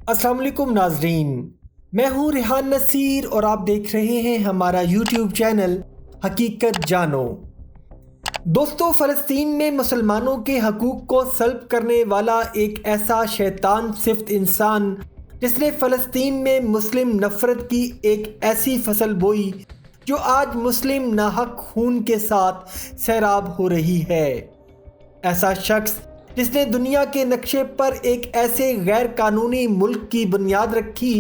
السلام علیکم ناظرین، میں ہوں ریحان نصیر اور آپ دیکھ رہے ہیں ہمارا یوٹیوب چینل حقیقت جانو۔ دوستو، فلسطین میں مسلمانوں کے حقوق کو سلب کرنے والا ایک ایسا شیطان صفت انسان جس نے فلسطین میں مسلم نفرت کی ایک ایسی فصل بوئی جو آج مسلم ناحق خون کے ساتھ سیراب ہو رہی ہے۔ ایسا شخص جس نے دنیا کے نقشے پر ایک ایسے غیر قانونی ملک کی بنیاد رکھی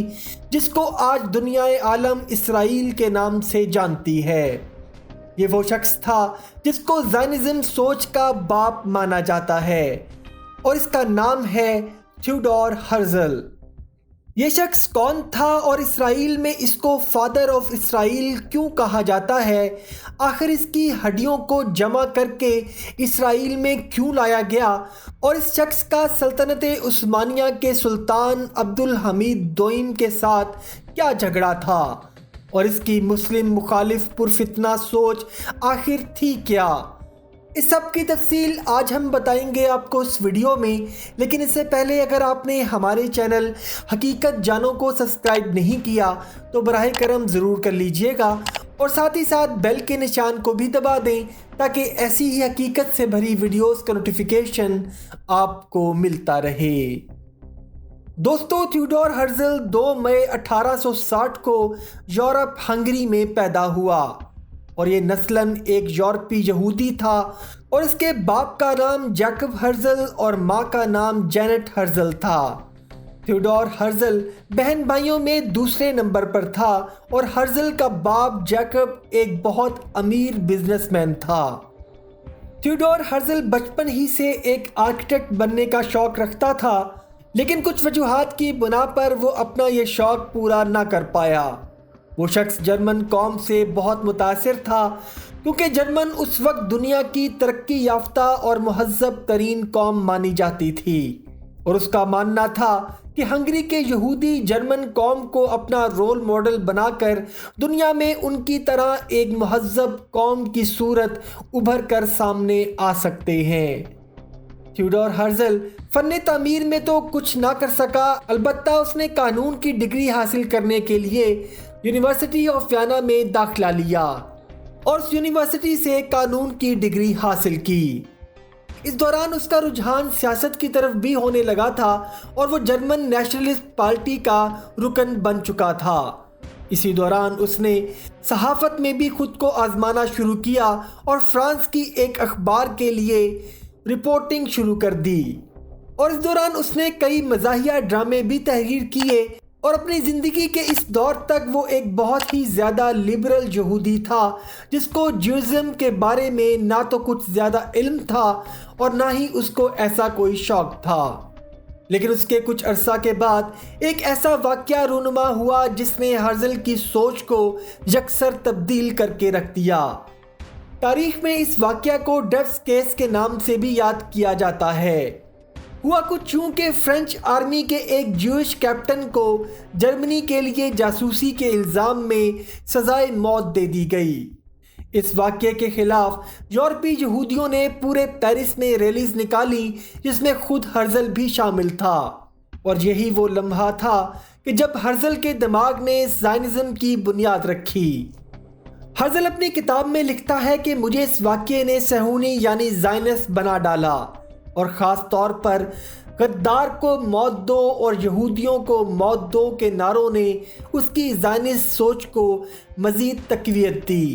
جس کو آج دنیا عالم اسرائیل کے نام سے جانتی ہے۔ یہ وہ شخص تھا جس کو زائنزم سوچ کا باپ مانا جاتا ہے اور اس کا نام ہے تھیوڈور ہرزل۔ یہ شخص کون تھا اور اسرائیل میں اس کو فادر آف اسرائیل کیوں کہا جاتا ہے؟ آخر اس کی ہڈیوں کو جمع کر کے اسرائیل میں کیوں لایا گیا؟ اور اس شخص کا سلطنت عثمانیہ کے سلطان عبدالحمید دوئم کے ساتھ کیا جھگڑا تھا؟ اور اس کی مسلم مخالف پرفتنہ سوچ آخر تھی کیا؟ اس سب کی تفصیل آج ہم بتائیں گے آپ کو اس ویڈیو میں، لیکن اس سے پہلے اگر آپ نے ہمارے چینل حقیقت جانو کو سبسکرائب نہیں کیا تو براہ کرم ضرور کر لیجئے گا اور ساتھ ہی ساتھ بیل کے نشان کو بھی دبا دیں تاکہ ایسی ہی حقیقت سے بھری ویڈیوز کا نوٹیفیکیشن آپ کو ملتا رہے۔ دوستو، تھیوڈور ہرزل 2 مئی 1860 کو یورپ ہنگری میں پیدا ہوا اور یہ نسلاً ایک یورپی یہودی تھا اور اس کے باپ کا نام جیکب ہرزل اور ماں کا نام جینٹ ہرزل تھا۔ تھیوڈور ہرزل بہن بھائیوں میں دوسرے نمبر پر تھا اور ہرزل کا باپ جیکب ایک بہت امیر بزنس مین تھا۔ تھیوڈور ہرزل بچپن ہی سے ایک آرکیٹیکٹ بننے کا شوق رکھتا تھا، لیکن کچھ وجوہات کی بنا پر وہ اپنا یہ شوق پورا نہ کر پایا۔ وہ شخص جرمن قوم سے بہت متاثر تھا کیونکہ جرمن اس وقت دنیا کی ترقی یافتہ اور مہذب ترین قوم مانی جاتی تھی اور اس کا ماننا تھا کہ ہنگری کے یہودی جرمن قوم کو اپنا رول ماڈل بنا کر دنیا میں ان کی طرح ایک مہذب قوم کی صورت ابھر کر سامنے آ سکتے ہیں۔ تھیوڈور ہرزل فن تعمیر میں تو کچھ نہ کر سکا، البتہ اس نے قانون کی ڈگری حاصل کرنے کے لیے یونیورسٹی آف وینا میں داخلہ لیا اور اس یونیورسٹی سے قانون کی ڈگری حاصل کی۔ اس دوران اس کا رجحان سیاست کی طرف بھی ہونے لگا تھا اور وہ جرمن نیشنلسٹ پارٹی کا رکن بن چکا تھا۔ اسی دوران اس نے صحافت میں بھی خود کو آزمانا شروع کیا اور فرانس کی ایک اخبار کے لیے رپورٹنگ شروع کر دی اور اس دوران اس نے کئی مزاحیہ ڈرامے بھی تحریر کیے اور اپنی زندگی کے اس دور تک وہ ایک بہت ہی زیادہ لبرل یہودی تھا جس کو جیوزم کے بارے میں نہ تو کچھ زیادہ علم تھا اور نہ ہی اس کو ایسا کوئی شوق تھا۔ لیکن اس کے کچھ عرصہ کے بعد ایک ایسا واقعہ رونما ہوا جس نے ہرزل کی سوچ کو یکسر تبدیل کر کے رکھ دیا۔ تاریخ میں اس واقعہ کو ڈیوس کیس کے نام سے بھی یاد کیا جاتا ہے۔ ہوا کچھ یوں کہ فرینچ آرمی کے ایک جوئش کیپٹن کو جرمنی کے لیے جاسوسی کے الزام میں سزائے موت دے دی گئی۔ اس واقعے کے خلاف یورپی یہودیوں نے پورے پیرس میں ریلیز نکالی جس میں خود ہرزل بھی شامل تھا، اور یہی وہ لمحہ تھا کہ جب ہرزل کے دماغ نے زائنزم کی بنیاد رکھی۔ ہرزل اپنی کتاب میں لکھتا ہے کہ مجھے اس واقعے نے صہیونی یعنی زائنسٹ بنا ڈالا اور خاص طور پر غدار کو موت دو اور یہودیوں کو موت دو کے نعروں نے اس کی زائنسٹ سوچ کو مزید تقویت دی۔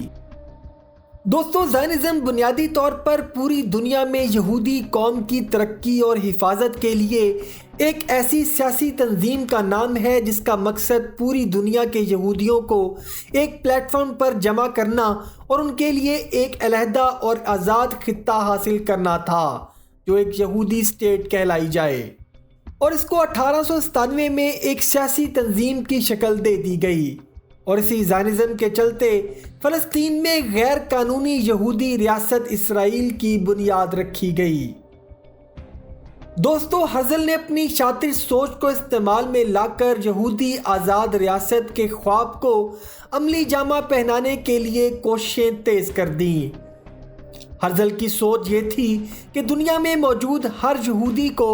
دوستو، زائنزم بنیادی طور پر پوری دنیا میں یہودی قوم کی ترقی اور حفاظت کے لیے ایک ایسی سیاسی تنظیم کا نام ہے جس کا مقصد پوری دنیا کے یہودیوں کو ایک پلیٹ فارم پر جمع کرنا اور ان کے لیے ایک علیحدہ اور آزاد خطہ حاصل کرنا تھا جو ایک یہودی اسٹیٹ کہلائی جائے، اور اس کو 1897 میں ایک سیاسی تنظیم کی شکل دے دی گئی اور اسی زائنزم کے چلتے فلسطین میں غیر قانونی یہودی ریاست اسرائیل کی بنیاد رکھی گئی۔ دوستو، ہرزل نے اپنی شاطر سوچ کو استعمال میں لا کر یہودی آزاد ریاست کے خواب کو عملی جامہ پہنانے کے لیے کوششیں تیز کر دیں۔ ہرزل کی سوچ یہ تھی کہ دنیا میں موجود ہر یہودی کو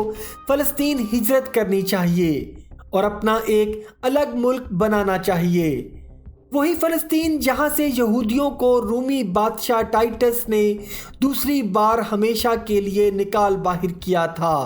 فلسطین ہجرت کرنی چاہیے اور اپنا ایک الگ ملک بنانا چاہیے۔ وہی فلسطین جہاں سے یہودیوں کو رومی بادشاہ ٹائٹس نے دوسری بار ہمیشہ کے لیے نکال باہر کیا تھا۔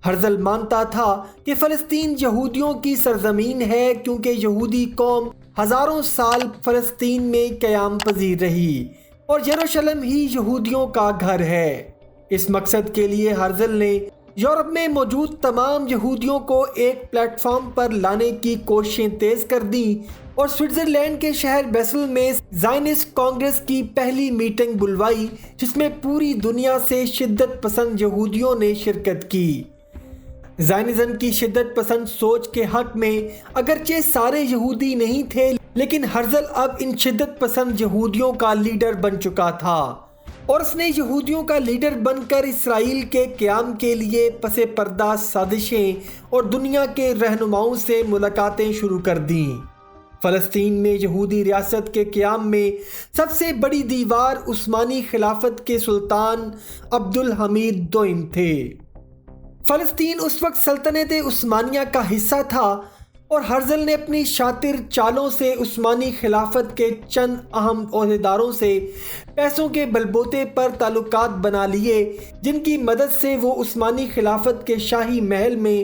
ہرزل مانتا تھا کہ فلسطین یہودیوں کی سرزمین ہے کیونکہ یہودی قوم ہزاروں سال فلسطین میں قیام پذیر رہی اور یروشلم ہی یہودیوں کا گھر ہے۔ اس مقصد کے لیے ہرزل نے یورپ میں موجود تمام یہودیوں کو ایک پلیٹ فارم پر لانے کی کوششیں تیز کر دیں اور سوئٹزرلینڈ کے شہر بیسل میں زائنسٹ کانگریس کی پہلی میٹنگ بلوائی، جس میں پوری دنیا سے شدت پسند یہودیوں نے شرکت کی۔ زائنزم کی شدت پسند سوچ کے حق میں اگرچہ سارے یہودی نہیں تھے، لیکن ہرزل اب ان شدت پسند یہودیوں کا لیڈر بن چکا تھا اور اس نے یہودیوں کا لیڈر بن کر اسرائیل کے قیام کے لیے پس پردہ سازشیں اور دنیا کے رہنماؤں سے ملاقاتیں شروع کر دیں۔ فلسطین میں یہودی ریاست کے قیام میں سب سے بڑی دیوار عثمانی خلافت کے سلطان عبدالحمید دوئم تھے۔ فلسطین اس وقت سلطنت عثمانیہ کا حصہ تھا اور ہرزل نے اپنی شاطر چالوں سے عثمانی خلافت کے چند اہم عہدیداروں سے پیسوں کے بلبوتے پر تعلقات بنا لیے، جن کی مدد سے وہ عثمانی خلافت کے شاہی محل میں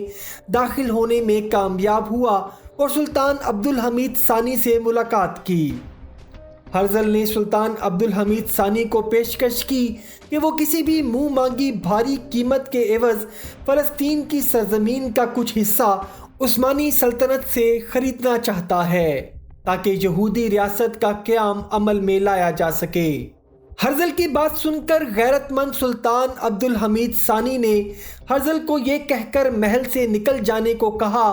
داخل ہونے میں کامیاب ہوا اور سلطان عبدالحمید ثانی سے ملاقات کی۔ ہرزل نے سلطان عبدالحمید ثانی کو پیشکش کی کہ وہ کسی بھی منہ مانگی بھاری قیمت کے عوض فلسطین کی سرزمین کا کچھ حصہ عثمانی سلطنت سے خریدنا چاہتا ہے تاکہ یہودی ریاست کا قیام عمل میں لایا جا سکے۔ ہرزل کی بات سن کر غیرت مند سلطان عبدالحمید ثانی نے ہرزل کو یہ کہہ کر محل سے نکل جانے کو کہا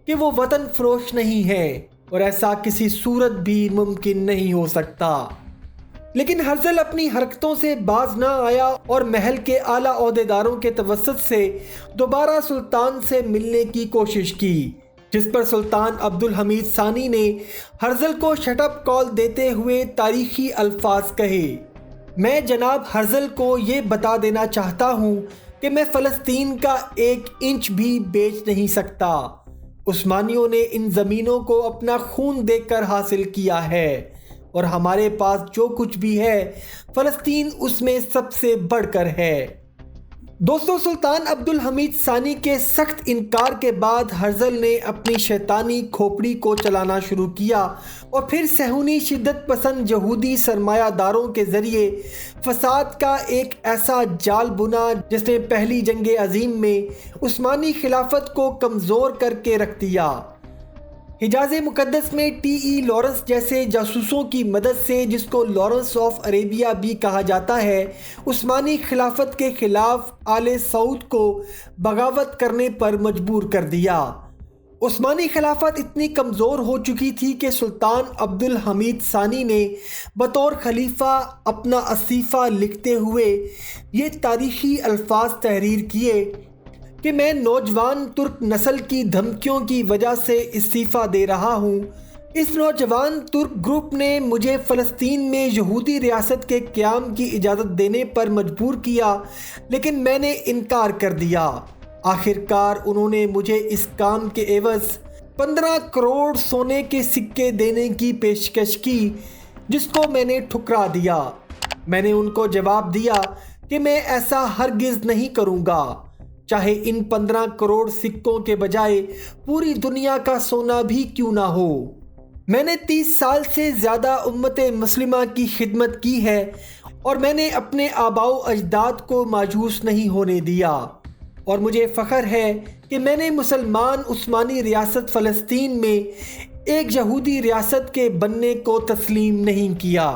کہ وہ وطن فروش نہیں ہے اور ایسا کسی صورت بھی ممکن نہیں ہو سکتا۔ لیکن ہرزل اپنی حرکتوں سے باز نہ آیا اور محل کے اعلیٰ عہدیداروں کے توسط سے دوبارہ سلطان سے ملنے کی کوشش کی، جس پر سلطان عبدالحمید ثانی نے ہرزل کو شٹ اپ کال دیتے ہوئے تاریخی الفاظ کہے: میں جناب ہرزل کو یہ بتا دینا چاہتا ہوں کہ میں فلسطین کا 1 انچ بھی بیچ نہیں سکتا۔ عثمانیوں نے ان زمینوں کو اپنا خون دے کر حاصل کیا ہے اور ہمارے پاس جو کچھ بھی ہے فلسطین اس میں سب سے بڑھ کر ہے۔ دوستو، سلطان عبدالحمید ثانی کے سخت انکار کے بعد ہرزل نے اپنی شیطانی کھوپڑی کو چلانا شروع کیا اور پھر صہیونی شدت پسند یہودی سرمایہ داروں کے ذریعے فساد کا ایک ایسا جال بنا جس نے پہلی جنگ عظیم میں عثمانی خلافت کو کمزور کر کے رکھ دیا۔ حجاز مقدس میں ٹی ای لارنس جیسے جاسوسوں کی مدد سے، جس کو لارنس آف عربیہ بھی کہا جاتا ہے، عثمانی خلافت کے خلاف آل سعود کو بغاوت کرنے پر مجبور کر دیا۔ عثمانی خلافت اتنی کمزور ہو چکی تھی کہ سلطان عبدالحمید ثانی نے بطور خلیفہ اپنا استعفیٰ لکھتے ہوئے یہ تاریخی الفاظ تحریر کیے کہ میں نوجوان ترک نسل کی دھمکیوں کی وجہ سے استعفیٰ دے رہا ہوں۔ اس نوجوان ترک گروپ نے مجھے فلسطین میں یہودی ریاست کے قیام کی اجازت دینے پر مجبور کیا، لیکن میں نے انکار کر دیا۔ آخر کار انہوں نے مجھے اس کام کے عوض 15 کروڑ سونے کے سکے دینے کی پیشکش کی، جس کو میں نے ٹھکرا دیا۔ میں نے ان کو جواب دیا کہ میں ایسا ہرگز نہیں کروں گا، چاہے ان 15 کروڑ سکوں کے بجائے پوری دنیا کا سونا بھی کیوں نہ ہو۔ میں نے 30 سال سے زیادہ امت مسلمہ کی خدمت کی ہے اور میں نے اپنے آباء و اجداد کو مایوس نہیں ہونے دیا، اور مجھے فخر ہے کہ میں نے مسلمان عثمانی ریاست فلسطین میں ایک یہودی ریاست کے بننے کو تسلیم نہیں کیا۔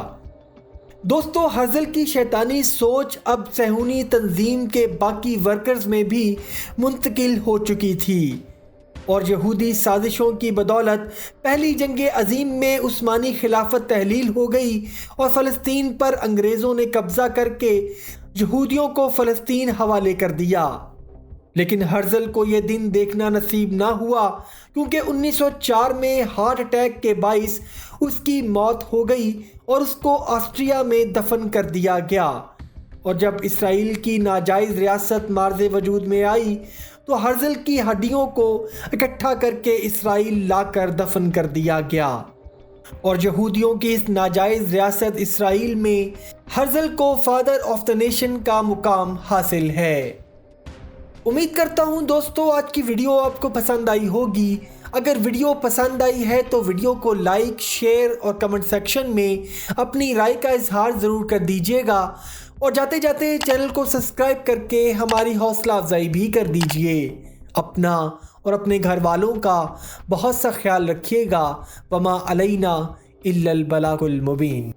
دوستو، ہرزل کی شیطانی سوچ اب صہیونی تنظیم کے باقی ورکرز میں بھی منتقل ہو چکی تھی اور یہودی سازشوں کی بدولت پہلی جنگ عظیم میں عثمانی خلافت تحلیل ہو گئی اور فلسطین پر انگریزوں نے قبضہ کر کے یہودیوں کو فلسطین حوالے کر دیا۔ لیکن ہرزل کو یہ دن دیکھنا نصیب نہ ہوا، کیونکہ 1904 میں ہارٹ اٹیک کے باعث اس کی موت ہو گئی اور اس کو آسٹریا میں دفن کر دیا گیا، اور جب اسرائیل کی ناجائز ریاست مارز وجود میں آئی تو ہرزل کی ہڈیوں کو اکٹھا کر کے اسرائیل لا کر دفن کر دیا گیا، اور یہودیوں کی اس ناجائز ریاست اسرائیل میں ہرزل کو فادر آف دا نیشن کا مقام حاصل ہے۔ امید کرتا ہوں دوستو آج کی ویڈیو آپ کو پسند آئی ہوگی۔ اگر ویڈیو پسند آئی ہے تو ویڈیو کو لائک، شیئر اور کمنٹ سیکشن میں اپنی رائے کا اظہار ضرور کر دیجیے گا، اور جاتے جاتے چینل کو سبسکرائب کر کے ہماری حوصلہ افزائی بھی کر دیجیے۔ اپنا اور اپنے گھر والوں کا بہت سا خیال رکھیے گا۔ وما علینا الا البلاغ المبین۔